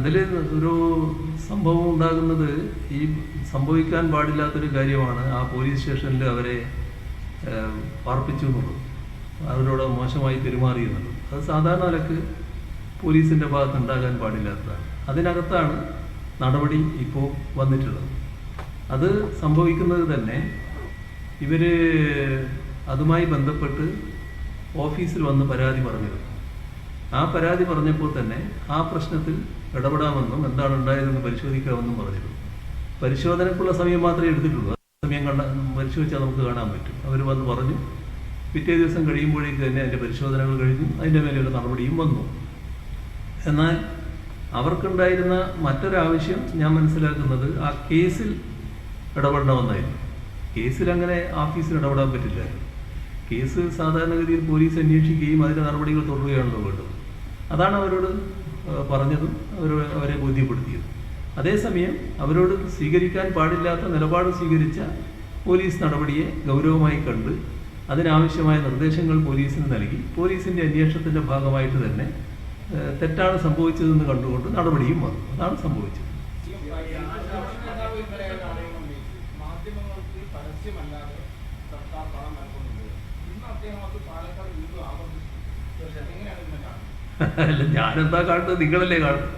അതിൽ ഒരു സംഭവം ഉണ്ടാകുന്നത് ഈ സംഭവിക്കാൻ പാടില്ലാത്തൊരു കാര്യമാണ്. ആ പോലീസ് സ്റ്റേഷനിൽ അവരെ പാർപ്പിച്ചു എന്നുള്ളത്, അവരോട് മോശമായി പെരുമാറി എന്നുള്ളത്. അത് സാധാരണ നിലക്ക് പോലീസിൻ്റെ ഭാഗത്ത് ഉണ്ടാകാൻ പാടില്ലാത്തതാണ്. അതിനകത്താണ് നടപടി ഇപ്പോൾ വന്നിട്ടുള്ളത്. അത് സംഭവിക്കുന്നത് തന്നെ ഇവർ അതുമായി ബന്ധപ്പെട്ട് ഓഫീസിൽ വന്ന് പരാതി പറഞ്ഞിരുന്നു. ആ പരാതി പറഞ്ഞപ്പോൾ തന്നെ ആ പ്രശ്നത്തിൽ ഇടപെടാമെന്നും എന്താണ് ഉണ്ടായതെന്ന് പരിശോധിക്കാമെന്നും പറഞ്ഞിരുന്നു. പരിശോധനയ്ക്കുള്ള സമയം മാത്രമേ എടുത്തിട്ടുള്ളൂ. സമയം പരിശോധിച്ചാൽ നമുക്ക് കാണാൻ പറ്റും. അവർ വന്ന് പറഞ്ഞു. പിറ്റേ ദിവസം കഴിയുമ്പോഴേക്ക് തന്നെ അതിൻ്റെ പരിശോധനകൾ കഴിഞ്ഞു, അതിൻ്റെ മേലെയുള്ള നടപടിയും വന്നു. എന്നാൽ അവർക്കുണ്ടായിരുന്ന മറ്റൊരാവശ്യം ഞാൻ മനസ്സിലാക്കുന്നത് ആ കേസിൽ ഇടപെടണമെന്നായിരുന്നു. കേസിൽ അങ്ങനെ ഓഫീസിൽ ഇടപെടാൻ പറ്റില്ല. കേസ് സാധാരണഗതിയിൽ പോലീസ് അന്വേഷിക്കുകയും അതിൻ്റെ നടപടികൾ തുടരുകയാണല്ലോ വേണ്ടത്. അതാണ് അവരോട് പറഞ്ഞതും അവരെ ബോധ്യപ്പെടുത്തിയത്. അതേസമയം അവരോട് സ്വീകരിക്കാൻ പാടില്ലാത്ത നിലപാട് സ്വീകരിച്ച പോലീസ് നടപടിയെ ഗൗരവമായി കണ്ട് അതിനാവശ്യമായ നിർദ്ദേശങ്ങൾ പോലീസിന് നൽകി പോലീസിൻ്റെ അന്വേഷണത്തിൻ്റെ ഭാഗമായിട്ട് തന്നെ തെറ്റാണ് സംഭവിച്ചതെന്ന് കണ്ടുകൊണ്ട് നടപടിയും വന്നു. അതാണ് സംഭവിച്ചത്. അല്ല, ഞാനെന്താ കാണുന്നത്? നിങ്ങളല്ലേ കാണുന്നത്.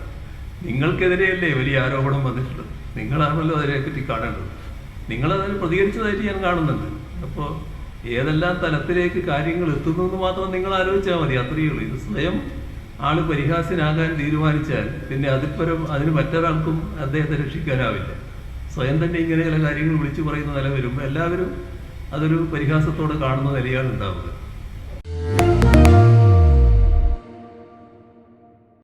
നിങ്ങൾക്കെതിരെയല്ലേ വലിയ ആരോപണം വന്നിട്ടുള്ളത്. നിങ്ങളാണല്ലോ അതിനെപ്പറ്റി കാണേണ്ടത്. നിങ്ങളതിന് പ്രതികരിച്ചതായിട്ട് ഞാൻ കാണുന്നുണ്ട്. അപ്പോൾ ഏതെല്ലാം തലത്തിലേക്ക് കാര്യങ്ങൾ എത്തുന്നു എന്ന് മാത്രം നിങ്ങൾ ആലോചിച്ചാൽ മതി. അത്രയേ ഉള്ളൂ. ഇത് സ്വയം ആള് പരിഹാസ്യനാകാൻ തീരുമാനിച്ചാൽ പിന്നെ അതിന് മറ്റൊരാൾക്കും അദ്ദേഹത്തെ രക്ഷിക്കാനാവില്ല. സ്വയം തന്നെ ഇങ്ങനെ ചില കാര്യങ്ങൾ വിളിച്ചു പറയുന്ന നില വരുമ്പോൾ എല്ലാവരും അതൊരു പരിഹാസത്തോടെ കാണുന്ന നിലയാണ് ഉണ്ടാവുക.